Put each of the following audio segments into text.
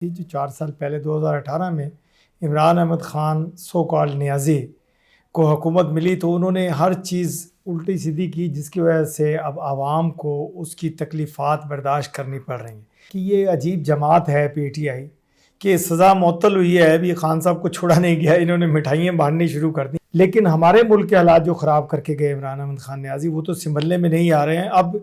جو 4 سال پہلے 2018 میں عمران احمد خان سو کال نیازی کو حکومت ملی تو انہوں نے ہر چیز الٹی سیدھی کی، جس کی وجہ سے اب عوام کو اس کی تکلیفات برداشت کرنی پڑ رہی ہیں کہ یہ عجیب جماعت ہے پی ٹی آئی کہ سزا معطل ہوئی ہے، ابھی خان صاحب کو چھوڑا نہیں گیا، انہوں نے مٹھائیاں بانٹنی شروع کر دی، لیکن ہمارے ملک کے حالات جو خراب کر کے گئے عمران احمد خان نیازی وہ تو سنبھلنے میں نہیں آ رہے ہیں۔ اب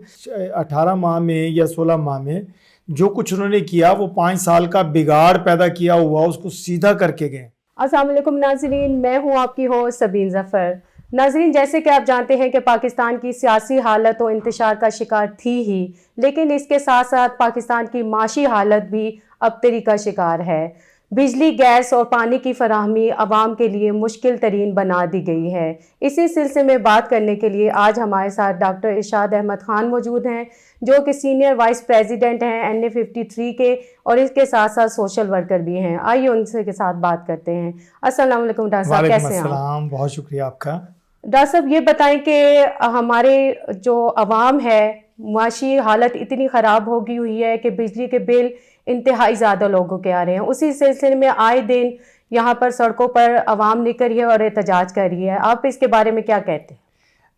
18 ماہ میں یا 16 ماہ میں جو کچھ انہوں نے کیا وہ 5 سال کا بگاڑ پیدا کیا ہوا اس کو سیدھا کر کے گئے۔ السلام علیکم ناظرین، میں ہوں آپ کی ہوسٹ سبین ظفر۔ ناظرین، جیسے کہ آپ جانتے ہیں کہ پاکستان کی سیاسی حالت و انتشار کا شکار تھی ہی، لیکن اس کے ساتھ ساتھ پاکستان کی معاشی حالت بھی ابتری کا شکار ہے۔ بجلی، گیس اور پانی کی فراہمی عوام کے لیے مشکل ترین بنا دی گئی ہے۔ اسی سلسلے میں بات کرنے کے لیے آج ہمارے ساتھ ڈاکٹر ارشاد احمد خان موجود ہیں، جو کہ سینئر وائس پریزیڈنٹ ہیں NA53 کے، اور اس کے ساتھ ساتھ سوشل ورکر بھی ہیں۔ آئیے ان کے ساتھ بات کرتے ہیں۔ السلام علیکم ڈاکٹر صاحب، کیسے ہیں آپ؟ وعلیکم السلام، بہت شکریہ آپ کا۔ ڈاکٹر صاحب یہ بتائیں کہ ہمارے جو عوام ہے، معاشی حالت اتنی خراب ہو گئی ہوئی ہے کہ بجلی کے بل انتہائی زیادہ لوگوں کے آ رہے ہیں۔ اسی سلسلے میں آئے دن یہاں پر سڑکوں پر عوام نکل رہی ہے اور احتجاج کر رہی ہے، آپ اس کے بارے میں کیا کہتے ہیں؟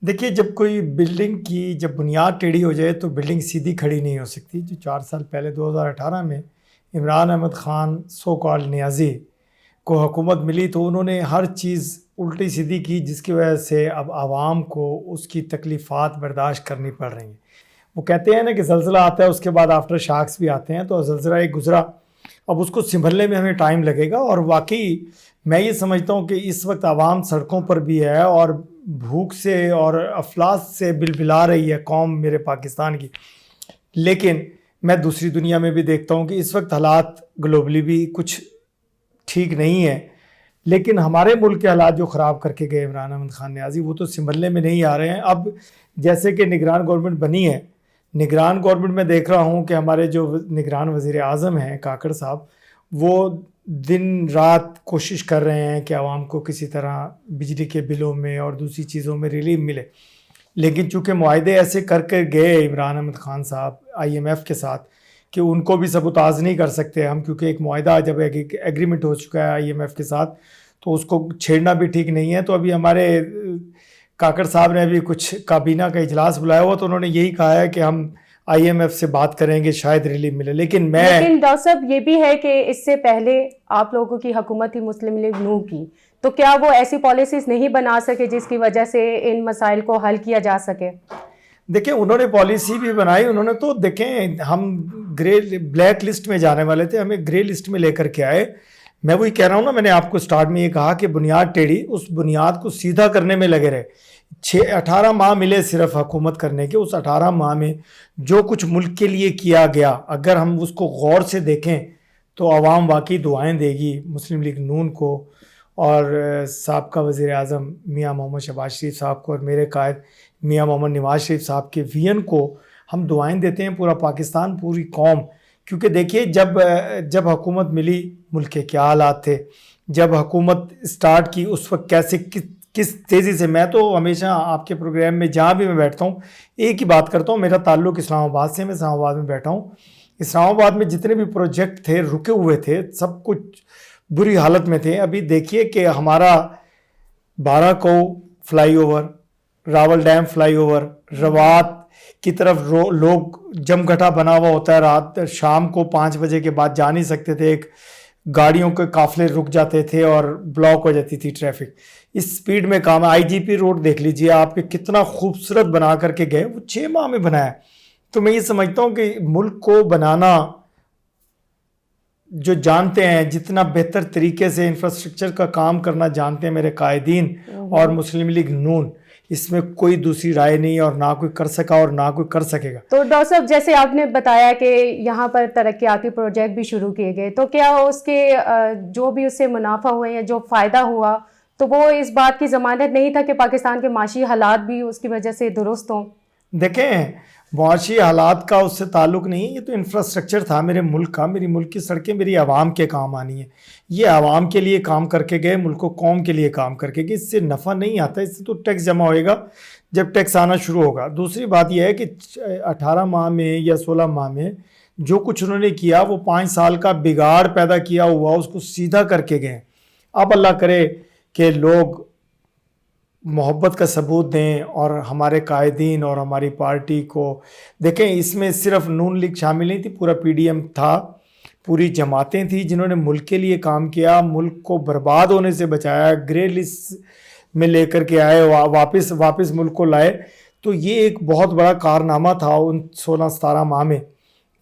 دیکھیے، جب کوئی بلڈنگ کی جب بنیاد ٹیڑھی ہو جائے تو بلڈنگ سیدھی کھڑی نہیں ہو سکتی۔ جو 4 سال پہلے 2018 میں عمران احمد خان سو کال نیازی کو حکومت ملی تو انہوں نے ہر چیز الٹی سیدھی کی، جس کی وجہ سے اب عوام کو اس کی تکلیفات برداشت کرنی پڑ رہی ہیں۔ وہ کہتے ہیں نا کہ زلزلہ آتا ہے اس کے بعد آفٹر شاکس بھی آتے ہیں، تو زلزلہ ایک گزرا، اب اس کو سنبھلنے میں ہمیں ٹائم لگے گا۔ اور واقعی میں یہ سمجھتا ہوں کہ اس وقت عوام سڑکوں پر بھی ہے اور بھوک سے اور افلاس سے بلبلا رہی ہے قوم میرے پاکستان کی، لیکن میں دوسری دنیا میں بھی دیکھتا ہوں کہ اس وقت حالات گلوبلی بھی کچھ ٹھیک نہیں ہے، لیکن ہمارے ملک کے حالات جو خراب کر کے گئے عمران احمد خان نیازی وہ تو سنبھلنے میں نہیں آ رہے ہیں۔ اب جیسے کہ نگران گورنمنٹ بنی ہے، نگران گورنمنٹ میں دیکھ رہا ہوں کہ ہمارے جو نگران وزیر اعظم ہیں کاکڑ صاحب، وہ دن رات کوشش کر رہے ہیں کہ عوام کو کسی طرح بجلی کے بلوں میں اور دوسری چیزوں میں ریلیف ملے، لیکن چونکہ معاہدے ایسے کر کے گئے عمران احمد خان صاحب IMF کے ساتھ کہ ان کو بھی سبوتاژ نہیں کر سکتے ہم، کیونکہ ایک معاہدہ جب ایگریمنٹ ہو چکا ہے IMF کے ساتھ تو اس کو چھیڑنا بھی ٹھیک نہیں ہے۔ تو ابھی ہمارے کاکڑ صاحب نے ابھی کچھ کابینہ کا اجلاس بلایا ہوا تو انہوں نے یہی کہا ہے کہ ہم IMF سے بات کریں گے، شاید ریلیف ملے، لیکن ڈاکٹر صاحب یہ بھی ہے کہ اس سے پہلے آپ لوگوں کی حکومت تھی مسلم لیگ نون کی، تو کیا وہ ایسی پالیسیز نہیں بنا سکے جس کی وجہ سے ان مسائل کو حل کیا جا سکے؟ دیکھیں، انہوں نے پالیسی بھی بنائی، انہوں نے تو دیکھیں ہم بلیک لسٹ میں جانے والے تھے، ہمیں گرے لسٹ میں لے کر کے آئے۔ میں وہی کہہ رہا ہوں نا، میں نے آپ کو سٹارٹ میں یہ کہا کہ بنیاد ٹیڑھی، اس بنیاد کو سیدھا کرنے میں لگے رہے۔ 18 ماہ ملے صرف حکومت کرنے کے، اس 18 ماہ میں جو کچھ ملک کے لیے کیا گیا اگر ہم اس کو غور سے دیکھیں تو عوام واقعی دعائیں دے گی مسلم لیگ نون کو اور سابقہ وزیر اعظم میاں محمد شہباز شریف صاحب کو، اور میرے قائد میاں محمد نواز شریف صاحب کے وین کو ہم دعائیں دیتے ہیں، پورا پاکستان، پوری قوم۔ کیونکہ دیکھیے جب حکومت ملی ملک کے کیا حالات تھے، جب حکومت اسٹارٹ کی اس وقت کیسے کس تیزی سے، میں تو ہمیشہ آپ کے پروگرام میں جہاں بھی میں بیٹھتا ہوں ایک ہی بات کرتا ہوں، میرا تعلق اسلام آباد سے، میں اسلام آباد میں بیٹھا ہوں۔ اسلام آباد میں جتنے بھی پروجیکٹ تھے رکے ہوئے تھے، سب کچھ بری حالت میں تھے۔ ابھی دیکھیے کہ ہمارا 12 کو flyover, Rawal dam flyover, Rawat کی طرف لوگ جمگھٹا بنا ہوا ہوتا ہے، رات شام کو 5 بجے کے بعد جا نہیں سکتے تھے، ایک گاڑیوں کے قافلے رک جاتے تھے اور بلاک ہو جاتی تھی ٹریفک، اس سپیڈ میں کام ہے۔ IGP روڈ دیکھ لیجئے آپ کے کتنا خوبصورت بنا کر کے گئے، وہ 6 ماہ میں بنایا۔ تو میں یہ سمجھتا ہوں کہ ملک کو بنانا جو جانتے ہیں، جتنا بہتر طریقے سے انفراسٹرکچر کا کام کرنا جانتے ہیں میرے قائدین اور مسلم لیگ نون، اس میں کوئی دوسری رائے نہیں ہے اور نہ کوئی کر سکا اور نہ کوئی کر سکے گا۔ تو ڈاکٹر صاحب جیسے آپ نے بتایا کہ یہاں پر ترقیاتی پروجیکٹ بھی شروع کیے گئے، تو کیا اس کے جو بھی اس سے منافع ہوئے یا جو فائدہ ہوا تو وہ اس بات کی ضمانت نہیں تھا کہ پاکستان کے معاشی حالات بھی اس کی وجہ سے درست ہوں؟ دیکھیں، معاشی حالات کا اس سے تعلق نہیں ہے، یہ تو انفراسٹرکچر تھا میرے ملک کا، میری ملک کی سڑکیں میری عوام کے کام آنی ہیں، یہ عوام کے لیے کام کر کے گئے، ملک و قوم کے لیے کام کر کے گئے، اس سے نفع نہیں آتا، اس سے تو ٹیکس جمع ہوئے گا جب ٹیکس آنا شروع ہوگا۔ دوسری بات یہ ہے کہ 18 ماہ میں یا 16 ماہ میں جو کچھ انہوں نے کیا وہ 5 سال کا بگاڑ پیدا کیا ہوا اس کو سیدھا کر کے گئے. اب اللہ کرے کہ لوگ محبت کا ثبوت دیں اور ہمارے قائدین اور ہماری پارٹی کو دیکھیں. اس میں صرف نون لیگ شامل نہیں تھی, پورا پی ڈی ایم تھا, پوری جماعتیں تھیں جنہوں نے ملک کے لیے کام کیا, ملک کو برباد ہونے سے بچایا, گرے لسٹ میں لے کر کے آئے, واپس ملک کو لائے. تو یہ ایک بہت بڑا کارنامہ تھا ان 16-17 ماہ میں.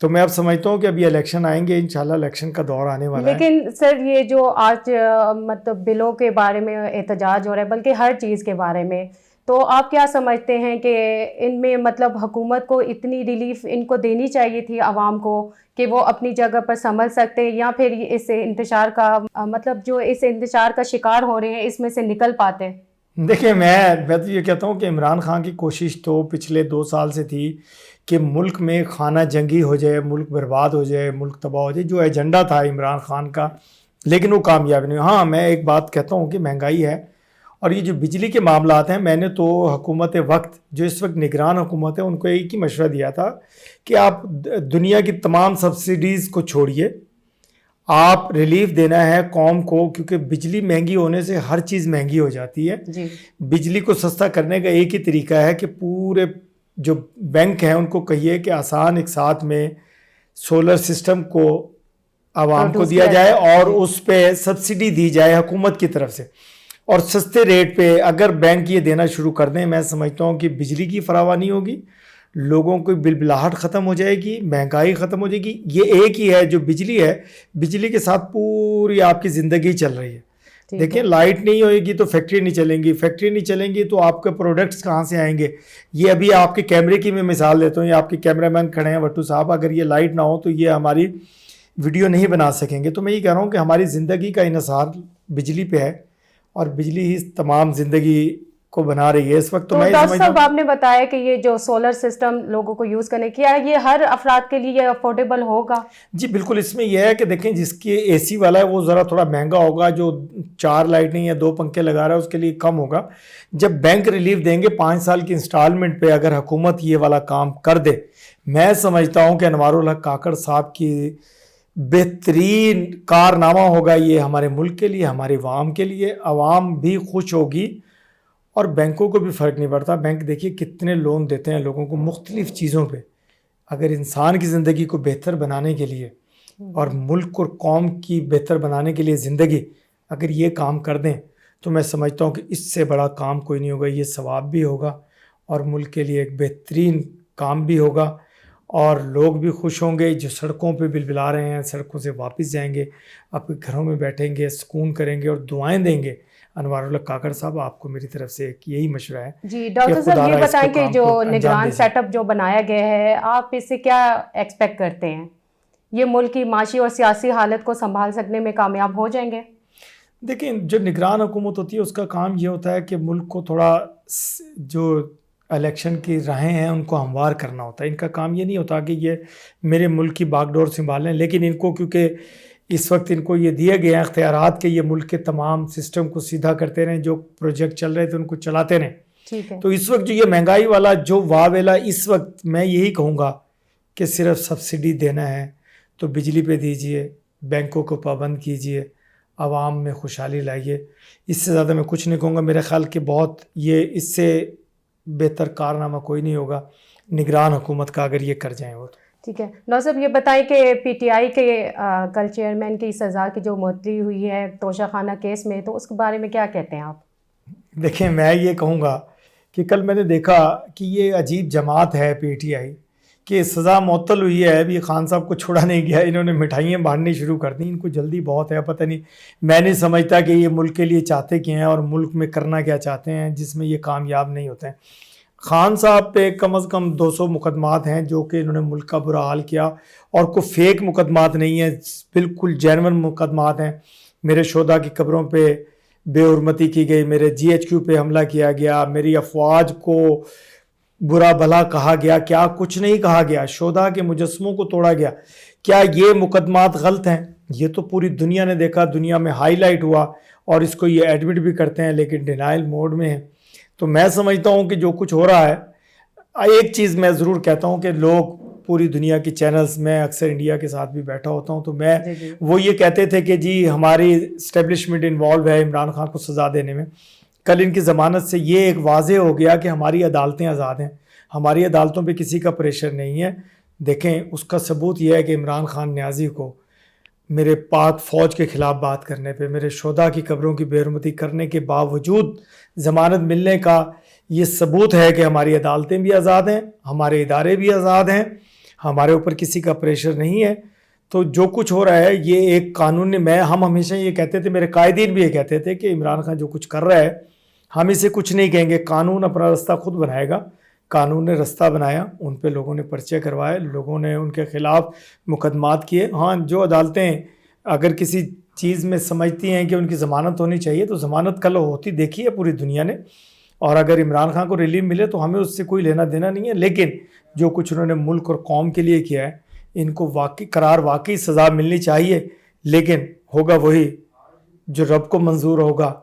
تو میں اب سمجھتا ہوں کہ ابھی الیکشن آئیں گے, انشاءاللہ الیکشن کا دور آنے والا ہے. لیکن سر یہ جو آج مطلب بلوں کے بارے میں احتجاج ہو رہا ہے, بلکہ ہر چیز کے بارے میں, تو آپ کیا سمجھتے ہیں کہ ان میں مطلب حکومت کو اتنی ریلیف ان کو دینی چاہیے تھی عوام کو کہ وہ اپنی جگہ پر سنبھل سکتے, یا پھر اس انتشار کا مطلب جو اس انتشار کا شکار ہو رہے ہیں اس میں سے نکل پاتے؟ دیکھیں میں تو یہ کہتا ہوں کہ عمران خان کی کوشش تو پچھلے 2 سال سے تھی کہ ملک میں خانہ جنگی ہو جائے, ملک برباد ہو جائے, ملک تباہ ہو جائے, جو ایجنڈا تھا عمران خان کا, لیکن وہ کامیاب نہیں. ہاں میں ایک بات کہتا ہوں کہ مہنگائی ہے, اور یہ جو بجلی کے معاملات ہیں, میں نے تو حکومت وقت جو اس وقت نگران حکومت ہے ان کو ایک ہی مشورہ دیا تھا کہ آپ دنیا کی تمام سبسڈیز کو چھوڑیے, آپ ریلیف دینا ہے قوم کو, کیونکہ بجلی مہنگی ہونے سے ہر چیز مہنگی ہو جاتی ہے. بجلی کو سستا کرنے کا ایک ہی طریقہ ہے کہ پورے جو بینک ہیں ان کو کہیے کہ آسان ایک ساتھ میں سولر سسٹم کو عوام کو دیا جائے اور اس پہ سبسڈی دی جائے حکومت کی طرف سے, اور سستے ریٹ پہ اگر بینک یہ دینا شروع کر دیں, میں سمجھتا ہوں کہ بجلی کی فراوانی ہوگی, لوگوں کو بلبلاہٹ ختم ہو جائے گی, مہنگائی ختم ہو جائے گی. یہ ایک ہی ہے جو بجلی ہے, بجلی کے ساتھ پوری آپ کی زندگی چل رہی ہے. دیکھیں لائٹ نہیں ہوئے گی تو فیکٹری نہیں چلیں گی, فیکٹری نہیں چلیں گی تو آپ کے پروڈکٹس کہاں سے آئیں گے. یہ ابھی آپ کے کیمرے کی میں مثال دیتا ہوں, یہ آپ کے کیمرہ مین کھڑے ہیں وٹو صاحب, اگر یہ لائٹ نہ ہو تو یہ ہماری ویڈیو نہیں بنا سکیں گے. تو میں یہ کہہ رہا ہوں کہ ہماری زندگی کا انحصار بجلی پہ ہے, اور بجلی ہی تمام زندگی کو بنا رہی ہے اس وقت. تو ڈاکٹر صاحب آپ نے بتایا کہ یہ جو سولر سسٹم لوگوں کو یوز کرنے کیا ہے, یہ ہر افراد کے لیے افورڈیبل ہوگا؟ جی بالکل. اس میں یہ ہے کہ دیکھیں جس کی اے سی والا ہے وہ ذرا تھوڑا مہنگا ہوگا, جو 4 لائٹیں یا 2 پنکھے لگا رہا ہے اس کے لیے کم ہوگا. جب بینک ریلیف دیں گے 5 سال کی انسٹالمنٹ پہ, اگر حکومت یہ والا کام کر دے, میں سمجھتا ہوں کہ انوار الحق کاکڑ صاحب کی بہترین کارنامہ ہوگا یہ ہمارے ملک کے لیے, ہمارے عوام کے لیے. عوام بھی خوش ہوگی اور بینکوں کو بھی فرق نہیں پڑتا. بینک دیکھیے کتنے لون دیتے ہیں لوگوں کو مختلف چیزوں پہ. اگر انسان کی زندگی کو بہتر بنانے کے لیے اور ملک اور قوم کی بہتر بنانے کے لیے زندگی اگر یہ کام کر دیں تو میں سمجھتا ہوں کہ اس سے بڑا کام کوئی نہیں ہوگا. یہ ثواب بھی ہوگا اور ملک کے لیے ایک بہترین کام بھی ہوگا, اور لوگ بھی خوش ہوں گے. جو سڑکوں پہ بلبلا رہے ہیں سڑکوں سے واپس جائیں گے, اپنے گھروں میں بیٹھیں گے, سکون کریں گے اور دعائیں دیں گے. انوار الحق کاکڑ صاحب آپ کو میری طرف سے ایک یہی مشورہ ہے. جی ڈاکٹر صاحب یہ بتائیں کہ جو نگران سیٹ اپ جو بنایا گیا ہے, آپ اس سے کیا ایکسپیکٹ کرتے ہیں؟ یہ ملک کی معاشی اور سیاسی حالت کو سنبھال سکنے میں کامیاب ہو جائیں گے؟ دیکھیں جو نگران حکومت ہوتی ہے اس کا کام یہ ہوتا ہے کہ ملک کو تھوڑا جو الیکشن کی راہیں ہیں ان کو ہموار کرنا ہوتا ہے. ان کا کام یہ نہیں ہوتا کہ یہ میرے ملک کی باغ ڈور سنبھالیں, لیکن ان کو کیونکہ اس وقت ان کو یہ دیے گئے ہیں اختیارات کہ یہ ملک کے تمام سسٹم کو سیدھا کرتے رہیں, جو پروجیکٹ چل رہے تھے ان کو چلاتے رہیں. ٹھیک ہے. تو اس وقت جو یہ مہنگائی والا جو واویلا, اس وقت میں یہی کہوں گا کہ صرف سبسڈی دینا ہے تو بجلی پہ دیجئے, بینکوں کو پابند کیجئے, عوام میں خوشحالی لائیے. اس سے زیادہ میں کچھ نہیں کہوں گا. میرا خیال کہ بہت یہ اس سے بہتر کارنامہ کوئی نہیں ہوگا نگران حکومت کا اگر یہ کر جائیں وہ. ٹھیک ہے. ڈاکٹر صاحب یہ بتائیں کہ پی ٹی آئی کے کل چیئرمین کی سزا کی جو معطلی ہوئی ہے توشہ خانہ کیس میں, تو اس کے بارے میں کیا کہتے ہیں آپ؟ دیکھیں میں یہ کہوں گا کہ کل میں نے دیکھا کہ یہ عجیب جماعت ہے پی ٹی آئی کہ سزا معطل ہوئی ہے, ابھی خان صاحب کو چھوڑا نہیں گیا, انہوں نے مٹھائیاں بانٹنی شروع کر دیں. ان کو جلدی بہت ہے, پتہ نہیں, میں نہیں سمجھتا کہ یہ ملک کے لیے چاہتے کیا ہیں اور ملک میں کرنا کیا چاہتے ہیں جس میں یہ کامیاب نہیں ہوتے ہیں. خان صاحب پہ کم از کم 200 مقدمات ہیں جو کہ انہوں نے ملک کا برا حال کیا, اور کوئی فیک مقدمات نہیں ہیں, بالکل جینون مقدمات ہیں. میرے شہداء کی قبروں پہ بے حرمتی کی گئی, میرے جی ایچ کیو پہ حملہ کیا گیا, میری افواج کو برا بھلا کہا گیا, کیا کچھ نہیں کہا گیا, شہداء کے مجسموں کو توڑا گیا. کیا یہ مقدمات غلط ہیں؟ یہ تو پوری دنیا نے دیکھا, دنیا میں ہائی لائٹ ہوا, اور اس کو یہ ایڈمٹ بھی کرتے ہیں لیکن ڈینائل موڈ میں ہیں. تو میں سمجھتا ہوں کہ جو کچھ ہو رہا ہے, ایک چیز میں ضرور کہتا ہوں کہ لوگ پوری دنیا کی چینلز میں اکثر انڈیا کے ساتھ بھی بیٹھا ہوتا ہوں تو میں جی وہ یہ کہتے تھے کہ جی ہماری اسٹیبلشمنٹ انوالو ہے عمران خان کو سزا دینے میں. کل ان کی ضمانت سے یہ ایک واضح ہو گیا کہ ہماری عدالتیں آزاد ہیں, ہماری عدالتوں پہ کسی کا پریشر نہیں ہے. دیکھیں اس کا ثبوت یہ ہے کہ عمران خان نیازی کو میرے پاک فوج کے خلاف بات کرنے پہ, میرے شہداء کی قبروں کی بے حرمتی کرنے کے باوجود ضمانت ملنے کا یہ ثبوت ہے کہ ہماری عدالتیں بھی آزاد ہیں, ہمارے ادارے بھی آزاد ہیں, ہمارے اوپر کسی کا پریشر نہیں ہے. تو جو کچھ ہو رہا ہے یہ ایک قانون نے ہم ہمیشہ یہ کہتے تھے, میرے قائدین بھی یہ کہتے تھے کہ عمران خان جو کچھ کر رہا ہے ہم اسے کچھ نہیں کہیں گے, قانون اپنا رستہ خود بنائے گا. قانون نے رستہ بنایا, ان پہ لوگوں نے پرچے کروائے, لوگوں نے ان کے خلاف مقدمات کیے. ہاں جو عدالتیں اگر کسی چیز میں سمجھتی ہیں کہ ان کی ضمانت ہونی چاہیے تو ضمانت کل ہوتی دیکھی ہے پوری دنیا نے, اور اگر عمران خان کو ریلیف ملے تو ہمیں اس سے کوئی لینا دینا نہیں ہے. لیکن جو کچھ انہوں نے ملک اور قوم کے لیے کیا ہے ان کو واقعی سزا ملنی چاہیے. لیکن ہوگا وہی جو رب کو منظور ہوگا,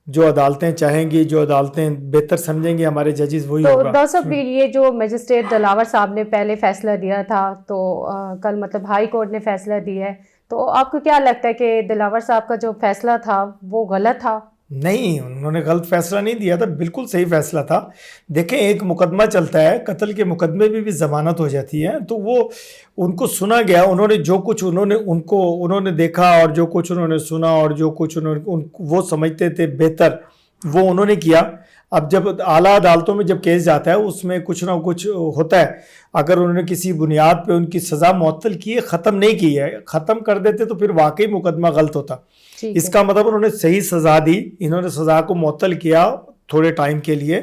جو عدالتیں چاہیں گی, جو عدالتیں بہتر سمجھیں گی ہمارے ججز وہی تو ہوگا. ڈاکٹر صاحب یہ جو مجسٹریٹ دلاور صاحب نے پہلے فیصلہ دیا تھا تو کل مطلب ہائی کورٹ نے فیصلہ دیا ہے, تو آپ کو کیا لگتا ہے کہ دلاور صاحب کا جو فیصلہ تھا وہ غلط تھا؟ نہیں, انہوں نے غلط فیصلہ نہیں دیا تھا, بالکل صحیح فیصلہ تھا. دیکھیں ایک مقدمہ چلتا ہے, قتل کے مقدمے میں بھی ضمانت ہو جاتی ہے, تو وہ ان کو سنا گیا, انہوں نے جو کچھ انہوں نے دیکھا اور جو کچھ انہوں نے سنا اور جو کچھ وہ سمجھتے تھے بہتر وہ انہوں نے کیا. اب جب اعلیٰ عدالتوں میں جب کیس جاتا ہے اس میں کچھ نہ کچھ ہوتا ہے, اگر انہوں نے کسی بنیاد پہ ان کی سزا معطل کی ہے, ختم نہیں کی ہے, ختم کر دیتے تو پھر واقعی مقدمہ غلط ہوتا. اس کا مطلب انہوں نے صحیح سزا دی, انہوں نے سزا کو معطل کیا تھوڑے ٹائم کے لیے.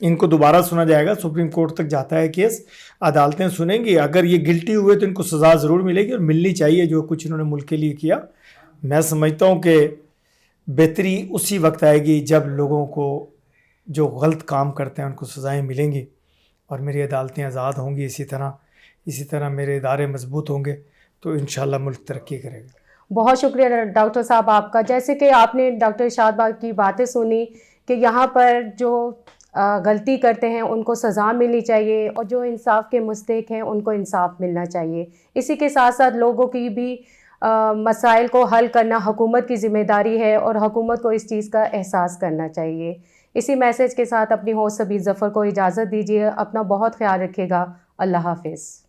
ان کو دوبارہ سنا جائے گا, سپریم کورٹ تک جاتا ہے کیس, عدالتیں سنیں گی, اگر یہ گلٹی ہوئے تو ان کو سزا ضرور ملے گی اور ملنی چاہیے جو کچھ انہوں نے ملک کے لیے کیا. میں سمجھتا ہوں کہ بہتری اسی وقت آئے گی جب لوگوں کو جو غلط کام کرتے ہیں ان کو سزائیں ملیں گی اور میری عدالتیں آزاد ہوں گی. اسی طرح میرے ادارے مضبوط ہوں گے تو انشاءاللہ ملک ترقی کرے گا. بہت شکریہ ڈاکٹر صاحب آپ کا. جیسے کہ آپ نے ڈاکٹر ارشاد باغ کی باتیں سنی کہ یہاں پر جو غلطی کرتے ہیں ان کو سزا ملنی چاہیے اور جو انصاف کے مستحق ہیں ان کو انصاف ملنا چاہیے. اسی کے ساتھ ساتھ لوگوں کی بھی مسائل کو حل کرنا حکومت کی ذمہ داری ہے اور حکومت کو اس چیز کا احساس کرنا چاہیے. اسی میسج کے ساتھ اپنی ہوسٹ سبین ظفر کو اجازت دیجیے. اپنا بہت خیال رکھیے گا. اللہ حافظ.